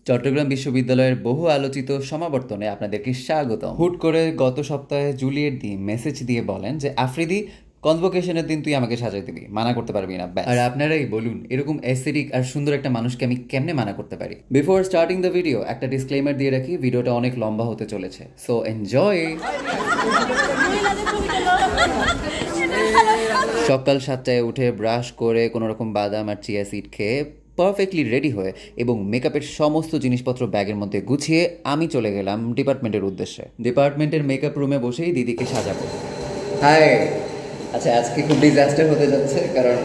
চট্টগ্রাম বিশ্ববিদ্যালয়ের বহু আলোচিত সমাবর্তনে আপনাদেরকে স্বাগতম। হুট করে গত সপ্তাহে জুলিয়েট দি মেসেজ দিয়ে বলেন যে আফ্রিদি কনভোকেশনের দিন তুই আমাকে সাজাই দিবি, মানা করতে পারবি না। আর আপনারাই বলুন এরকম অ্যাসথেটিক আর সুন্দর একটা মানুষকে আমি কেমনে মানা করতে পারি। বিফোর স্টার্টিং দ্য ভিডিও একটা ডিসক্লেমার দিয়ে রাখি, ভিডিওটা অনেক লম্বা হতে চলেছে, সো এনজয়। সকাল 7টায় উঠে ব্রাশ করে কোনোরকম বাদাম আর চিয়া সিড খেয়ে পারফেক্টলি রেডি হয়ে এবং মেকআপের সমস্ত জিনিসপত্র ব্যাগের মধ্যে গুছিয়ে আমি চলে গেলাম ডিপার্টমেন্টের উদ্দেশ্যে। ডিপার্টমেন্টের মেকআপ রুমে বসেই দিদিকে সাজাবো। হাই, আচ্ছা আজকে খুব ডিজাস্টার হতে যাচ্ছে, কারণ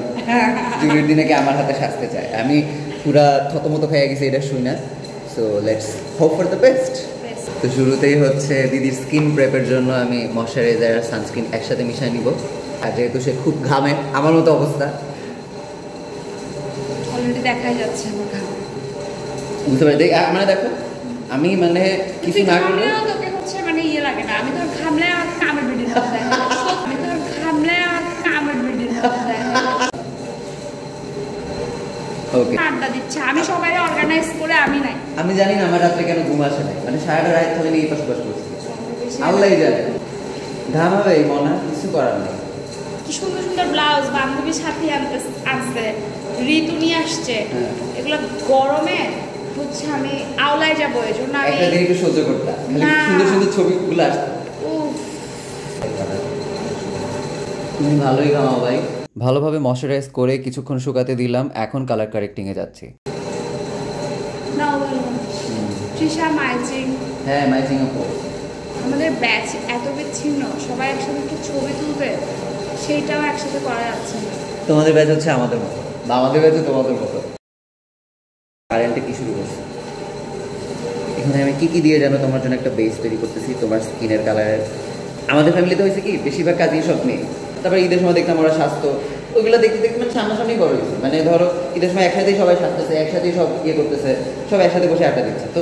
জুলির দিনে কি আমার হাতে সাজতে চায়। আমি পুরা থতমতো খেয়ে গেছি এটা শুই না, so let's hope for the best. তো শুরুতেই হচ্ছে দিদির স্কিন প্রেপের জন্য আমি ময়শ্চারাইজার আর সানস্ক্রিন একসাথে মিশিয়ে নিব। আর যেহেতু সে খুব ঘামে, আমার মতো অবস্থা, অলরেডি দেখাই যাচ্ছে আমার ঘাম। বুঝতে পারি, মানে দেখো আমি মানে কিছু না করলে তোকে হচ্ছে মানে ইয়ে লাগে না। আমি তোর ঘামলে আর কামের বিড়ির হাত দেয়, আমি তোর ঘামলে আর কামের বিড়ির হাত দেয়। ওকে, আড্ডা দিচ্ছে, আমি সবাই অর্গানাইজ করে আমি নাই। আমি জানি না আমার রাত্রে কেন ঘুম আসে নাই, মানে সারাটা রাত ধরে এই পাশ পাশ করছি, আল্লাহই জানে। ঘাম হবে এই মনে, কিছু করার নেই। কি সুন্দর সুন্দর ব্লাউজ বান্ধবীর সাথে আনছে, ঋতু নিয়ে আসছে, এগুলো গরমে হচ্ছে আমি আওলায় যাবো, এই জন্য আমি একটা দিন একটু সহ্য করতাম, সুন্দর সুন্দর ছবিগুলো আসতো। তুমি ভালোই ঘামাও ভাই। ভালোভাবে ময়শ্চারাইজ করে কিছুক্ষণ শুকাতে দিলাম, এখন কালার কারেক্টিংয়ে যাচ্ছি। তৃষা মাইজিং, হ্যাঁ মাইজিং আপু। আমাদের ব্যাচ এত বিচ্ছিন্ন, সবাই একসাথে একটু ছবি তুলবে সেইটাও একসাথে করা যাচ্ছে না। তোমাদের ব্যাচ হচ্ছে আমাদের মতো, বা আমাদের ব্যাচ তোমাদের মতো। কারেন্টে কি শুরু করছে এখানে, আমি কি দিয়ে জানো তোমার জন্য একটা বেস তৈরি করতেছি তোমার স্কিনের কালারের। আমাদের ফ্যামিলিতে হয়েছে কি বেশিরভাগ কাজই সব মেয়ে, তারপরে ঈদের সময় দেখতাম ওরা স্বাস্থ্য, ওইগুলো দেখতে দেখতে মানে সামনাসামনি বড় হয়েছে। মানে ধরো ঈদের সময় একসাথেই সবাই সাজতেছে, একসাথেই সব ইয়ে করতেছে, সব একসাথে বসে আড্ডা দিচ্ছে। তো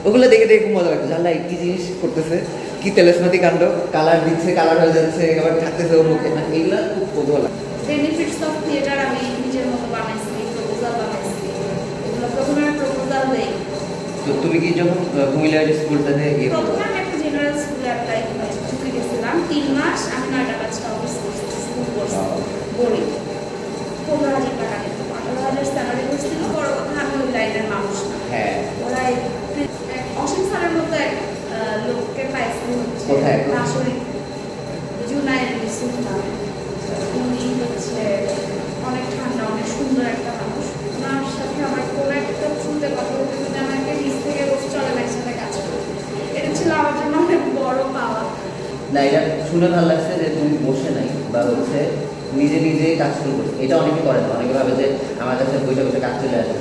ওগুলো দেখে দেখে খুব মজা লাগছে, জানলা কি জিনিস করতেছে, কি তেলেসমাতি কাণ্ড, কালার দিচ্ছে, কালার হয়ে যাচ্ছে, আবার থাকতেছে ওর মুখে, মানে এগুলো খুব কৌতূহল লাগে। বেনিফিটস অফ থিয়েটার আমি নিজের মতো বানাইছি, প্রপোজাল বানাইছি, এগুলো প্রথমে প্রপোজাল দেই। তো তুমি কি যখন কুমিল্লার স্কুলটাতে প্রথমে আমি একটা জেনারেল স্কুলে অ্যাপ্লাই ঢুকে গেছিলাম, 3 মাস আমি 9টা বাচ্চা অফিস করছি, স্কুল করছি, বড়ি 15,000 টাকা দিত, 18,000 স্যালারি করছিল। বড় কথা আমি ওই লাইনের মানুষ না। হ্যাঁ, ওরা অসীম স্যারের মতো এক লোককে পাইছিল হচ্ছে নাসরি জুনায়েদ ইউসুফ নাম। উনি হচ্ছে অনেক ঠান্ডা, অনেক সুন্দর একটা মানুষ। ওনার সাথে আমার কোনো একটা শুনতে কথা বলতে বলতে আমাকে নিচ থেকে বসে চলে না, একসাথে কাজ করি। এটা ছিল আমার জন্য অনেক বড় পাওয়া। না, এটা শুনে ভালো লাগছে যে তুমি বসে নাই বা হচ্ছে নিজে নিজে কাজ শুরু করছো। এটা অনেকে করে না, অনেকে ভাবে যে আমার কাছে বসে বসে কাজ চলে আসে।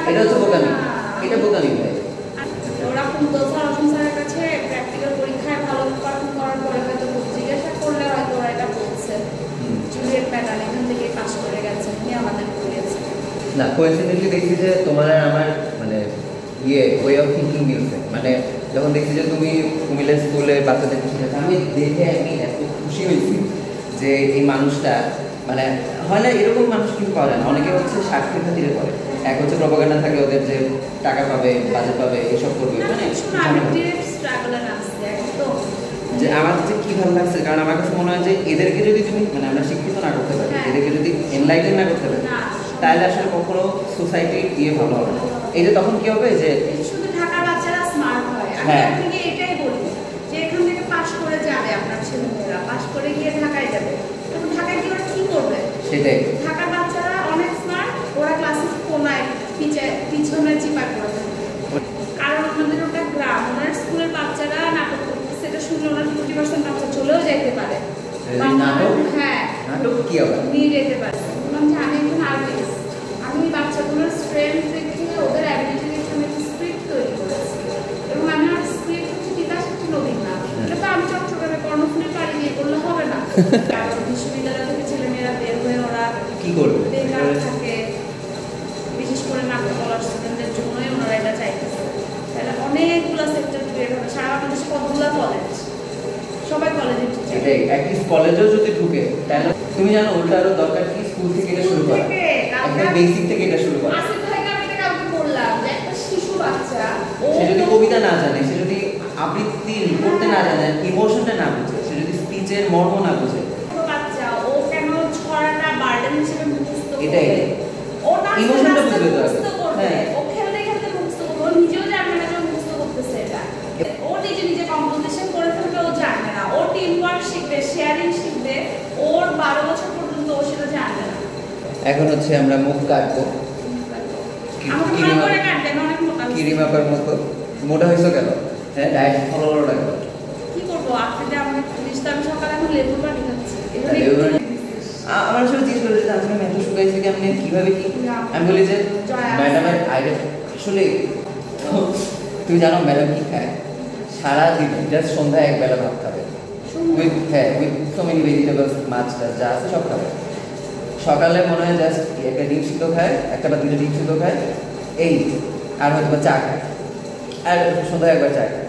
এটা হচ্ছে বোকামি, এটা বোকামি ভাই। ওরা কুন্তল স্যার, অসীম স্যারের কাছে প্র্যাকটিক্যাল পরীক্ষায় ভালো পারফর্ম করার পরে হয়তো জিজ্ঞাসা করলে হয়তো ওরা এটা বলছে জুলিয়েট ম্যাডাম এখান থেকে পাস করে গেছে, উনি আমাদের করিয়েছে। না, কোইন্সিডেন্টলি দেখছি যে তোমার আর আমার মানে ওয়ে অফ থিঙ্কিং মিলছে। মানে যখন দেখছি যে তুমি কুমিল্লা স্কুলে বাচ্চাদের শিখেছো, আমি দেখে আমি এত খুশি হয়েছি যে এই মানুষটা মানে হয় না, এরকম মানুষ কিন্তু পাওয়া যায় না। অনেকে হচ্ছে স্বার্থের খাতিরে করে, এক হচ্ছে প্রপাগান্ডা থাকে ওদের যে টাকা পাবে, বাজেট পাবে, এসব করবে। মানে যে আমার যে কি ভালো লাগছে, কারণ আমার কাছে মনে হয় যে এদেরকে যদি তুমি মানে আমরা শিক্ষিত না করতে পারি, এদেরকে যদি এনলাইটেন না করতে পারি, তাহলে আসলে কখনো সোসাইটির ইয়ে ভালো হবে না। এই যে তখন কি হবে যে শুধু ঢাকার বাচ্চারা স্মার্ট হয়। আমি আপনাকে এটাই বলি যে এখান থেকে পাস করে যাবে আপনার ছেলেমেয়েরা, পাস করে গিয়ে ঢাকায় যাবে, তখন ঢাকায় গিয়ে ওরা কি করবে? সেটাই, ঢাকার বাচ্চারা অনেক স্মার্ট, ওরা ক্লাসের কোনায় পিছনে চিপা করে থাকে, কারণ আমাদের ওটা গ্রাম। ওনার স্কুলের বাচ্চারা নাটক করতেছে, সেটা শুনলে ওনার 50% বাচ্চা চলেও যেতে পারে। হ্যাঁ, নাটক কি আবার নিয়ে যেতে পারে। বললাম যে আমি একজন আর্টিস্ট, আমি বাচ্চাগুলোর স্ট্রেংথ দেখে, ওদের অ্যাবিলিটি দেখে আমি একটা স্ক্রিপ্ট তৈরি করেছি, এবং আমি আর স্ক্রিপ্ট হচ্ছে তিতাস একটি নদীর নাম। এটা তো আমি চট্টগ্রামে কর্ণফুলীর পাড়ি দিয়ে করলে হবে না। কারণ বিশ্ববিদ্যালয় থেকে ছেলেমেয়েরা বের হয়ে ওরা কি করবে, বেকার থাকে, বিশেষ করে নাট্যকলার স্টুডেন্টদের জন্যই ওনারা এটা চাইতেছে। তাহলে অনেকগুলো সেক্টর ক্রিয়েট হবে, সারা বাংলাদেশে কতগুলো কলেজ, সবাই কলেজে ঢুকে, এটাই অ্যাটলিস্ট কলেজেও যদি ঢুকে তাহলে তুমি জানো ওটা আরো দরকার কি স্কুল থেকে এটা শুরু করা, একদম বেসিক থেকে এটা শুরু করা। আসিফ ভাইকে আমি এটা কাউকে বললাম দেন ইমোশনটা না বুঝে, সে যদি স্পিচের মর্ম না বুঝে, বাচ্চা ও কেন ছড়াটা বার্ডেন হিসেবে মুখস্থ করবে? এটাই ও না ইমোশনটা বুঝবে তো মুখস্থ করবে। হ্যাঁ ও খেলতে খেলতে মুখস্থ করবে। ও নিজেও জানে না যে ও মুখস্থ করতেছে এটা। ও নিজে নিজে কম্পোজিশন করে ফেলবে, ও জানে না। ও টিম ওয়ার্ক শিখবে, শেয়ারিং শিখবে। ওর 12 বছর পর্যন্ত ও সেটা জানে না। এখন হচ্ছে আমরা মুখ কাটবো আমার ভালো করে কাটবে না, অনেক মোটা। কিরিমাপার মতো। মোটা হয়েছে কেন? হ্যাঁ ডায়েট ফলো রাখবো। কি করবো আপনি? আমি পুলিশ তো আমি সকালে এখন লেবুর পানি খাচ্ছি। আমার আসলে জিজ্ঞেস করে যে আজকে মেট্রো শুকাইছে কি, আপনি কিভাবে কি? আমি বলি যে ম্যাডামের আইডিয়া আসলে তুমি জানো ম্যাডাম কি খায়? সারাদিন জাস্ট সন্ধ্যায় এক বেলা ভাত খাবে উইথ সো মেনি ভেজিটেবলস, মাছ টাছ যা আছে সব খাবে। সকালে মনে হয় জাস্ট একটা ডিম সিদ্ধ খায়, একটা বা দুটো ডিম সিদ্ধ খায়, এই আর হয়তো চা খায়, আর সন্ধ্যায় একবার চা খায়,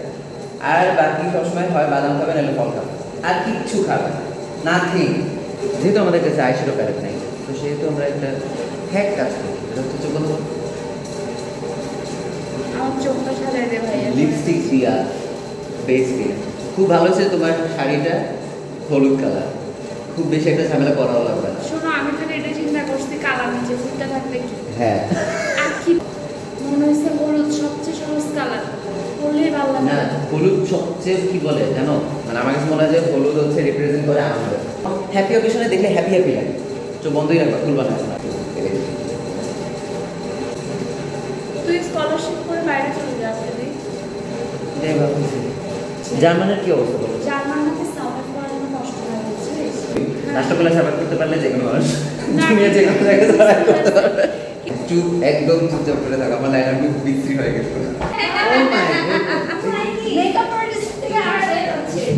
আর বাকি সবসময় হয় বাদাম খাবে নাহলে ফল খাবে, আর কিচ্ছু খাবে নাথিং। যেহেতু আমাদের কাছে আইশ্যাডো প্যালেট নেই, তো সেহেতু আমরা একটা হ্যাক কাজ করি, এটা হচ্ছে বলবো আমার চোখটা সাজাই দে ভাইয়া। লিপস্টিক দিয়া বেস দিয়ে। খুব ভালো হচ্ছে তোমার শাড়িটা হলুদ কালার, খুব বেশি একটা ঝামেলা করাও লাগবে না। শোনো আমি খালি এটা চিন্তা করছি কালার নিচে ফুটটা থাকলে কি হ্যাঁ আর কি মনে হচ্ছে হলুদ সবচেয়ে সহজ কালার, পরলেই ভালো লাগে। না হলুদ সবচেয়ে কি বলে জানো, মানে আমার কাছে মনে হয় যে হলুদ হচ্ছে রিপ্রেজেন্ট করে আনন্দ। হ্যাপি অকেশনে দেখলে হ্যাপি হ্যাপি লাগে, চোখ বন্ধই রাখবা, খুলবা না। তুই স্কলারশিপ করে বাইরে চলে যাস যদি। এটাই ভাবছি জার্মানের কি অবস্থা বলো? জার্মান নাকি সার্ভাইভ করার জন্য কষ্ট হয় বুঝছিস? রাষ্ট্রকলা সার্ভাইভ করতে পারলে যে কোনো মানুষ না, দুনিয়া যে কোনো জায়গায় সার্ভাইভ করতে পারবে। চুপ, একদম চুপচাপ করে থাকো, আমার লাইন আমি বিক্রি হয়ে গেছে। মেকআপ আর্টিস্ট থেকে আসছে।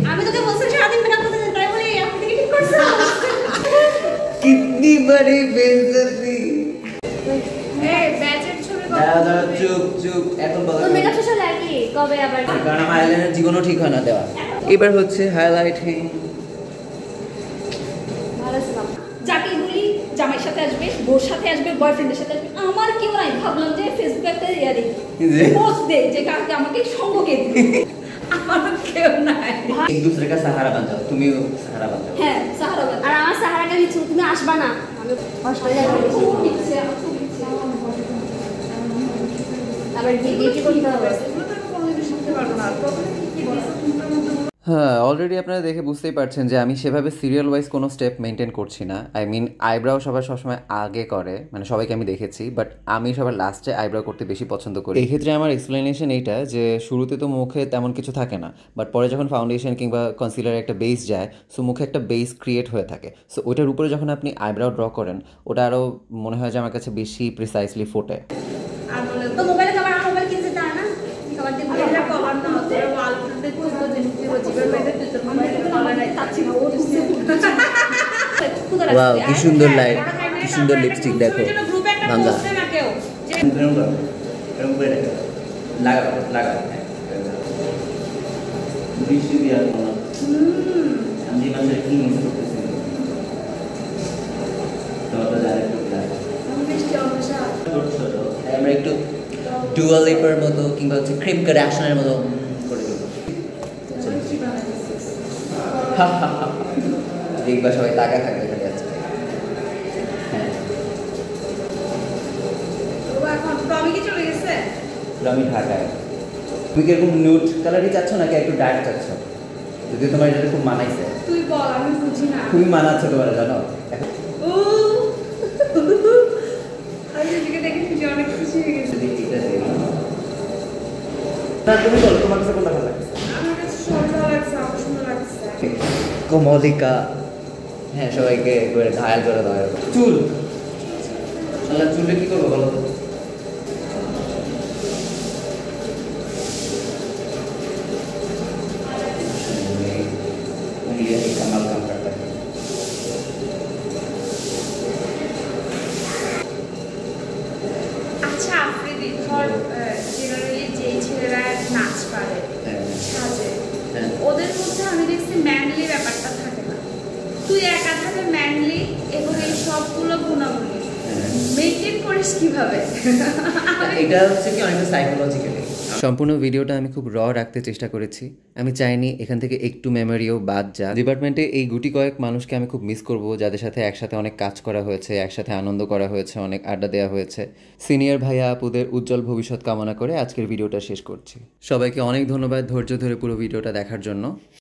আমি তোকে বলছি সারাদিন মেকআপ করতে যাই, তাই বলে আপনি থেকে ঠিক করছো। কিতনি বড়ি বেইজ্জতি। এই ব্যাচের ছবি দাদা চুপ চুপ, এখন বলো। তোর মেকআপ শেষ হলো আর কি? কবে আবার? কারণ আমার আইলাইনার জীবনও ঠিক হয় না দেওয়া। এবার হচ্ছে হাইলাইটিং। ভালো ছিলাম। যাকে বলি জামাইয়ের সাথে আসবে, বউর সাথে আসবে, বয়ফ্রেন্ডের সাথে আসবে, আমার কেউ নাই। ভাবলাম যে ফেসবুকে একটা পোস্ট দেই যে কাকে আমাকে সঙ্গ কে দিবে। আমার কেউ নাই। এক दूसरे का सहारा बन जाओ, তুমিও सहारा बन जाओ। হ্যাঁ সাহারা আর আমার সাহারাকে দিচ্ছি, তুমি আসবা না, আমি হসপিটালে যাবো। খুব ইচ্ছে, আমার খুব ইচ্ছে। আবার ডিউটি করতে হবে। এগুলো তো আমি কোনোদিন শুনতে পারবো না। প্রথমে কি কি দিয়েছে তোমার মধ্যে হ্যাঁ অলরেডি আপনারা দেখে বুঝতেই পারছেন যে আমি সেভাবে সিরিয়াল ওয়াইজ কোনো স্টেপ মেনটেন করছি না। আই মিন আইব্রাও সবার সবসময় আগে করে, মানে সবাইকে আমি দেখেছি, বাট আমি সবার লাস্টে আইব্রাও করতে বেশি পছন্দ করি। এই ক্ষেত্রে আমার এক্সপ্লেনেশন এইটা যে শুরুতে তো মুখে তেমন কিছু থাকে না, বাট পরে যখন ফাউন্ডেশন কিংবা কনসিলার একটা বেস যায়, সো মুখে একটা বেস ক্রিয়েট হয়ে থাকে। সো ওইটার উপরে যখন আপনি আইব্রাও ড্র করেন, ওটা আরও মনে হয় যে আমার কাছে বেশি প্রিসাইসলি ফোটে। আর বলে তো মোবাইলে তো আমার মোবাইল কিনতে চায় না, সবার দিন এটা কভার না হতে ওয়ালপেপারে তো দিন কি রজিবের মেয়েদের তুই মোবাইলে কভার নাই তাচ্ছি না, ও দিচ্ছে। ওয়াও কি সুন্দর লাইট, কি সুন্দর লিপস্টিক দেখো ভাঙ্গা। লাগা লাগা বৃষ্টি দিয়ে আমি মাসে কি মিস করতেছি তোমরা জানো আমরা একটু ডুয়াল লিপার মতো কিংবা হচ্ছে ক্রিম কার্ডাশিয়ানের মতো করে দেব। দেখবা সবাই টাকা থাকবে খালি আজকে। হ্যাঁ এখন টমি কি চলে গেছে? আমি ঢাকায়। তুমি কি এরকম নিউড কালারই চাচ্ছ নাকি একটু ডার্ক চাচ্ছ? যদি তোমার এটা খুব মানাইছে। তুই বল, আমি বুঝি না। খুবই মানাচ্ছে তোমার, জানো? ও আমি এদিকে দেখে খুশি, অনেক খুশি হয়ে গেছি। যদি এটা দিই না, তুমি বলো তোমার কাছে কোনটা ভালো লাগছে? আমার কাছে সব ভালো লাগছে, আমার সুন্দর লাগছে। কোমলিকা, হ্যাঁ সবাইকে একবারে ঘায়াল করে দেওয়া হবে। চুল আল্লাহ, চুলে কি করবো বলো তো? কামাল কাম করতে হবে। আচ্ছা আফ্রিদি, ধর জেনারেলি যেই ছেলেরা নাচ পারে, সাজে, হ্যাঁ। ওদের মধ্যে আমি দেখছি ম্যানলি ব্যাপারটা থাকে না। তুই একা থাকে ম্যানলি এবং এই সবগুলো গুণাবলী মেনটেন করিস কিভাবে? এটা হচ্ছে কি অনেকটা সাইকোলজিক্যালি সম্পূর্ণ ভিডিওটা আমি খুব র রাখতে চেষ্টা করেছি। আমি চাইনি এখান থেকে একটু মেমোরিও বাদ যা। ডিপার্টমেন্টে এই গুটি কয়েক মানুষকে আমি খুব মিস করব, যাদের সাথে একসাথে অনেক কাজ করা হয়েছে, একসাথে আনন্দ করা হয়েছে, অনেক আড্ডা দেওয়া হয়েছে। সিনিয়র ভাইয়া আপুদের উজ্জ্বল ভবিষ্যৎ কামনা করে আজকের ভিডিওটা শেষ করছি। সবাইকে অনেক ধন্যবাদ ধৈর্য ধরে পুরো ভিডিওটা দেখার জন্য।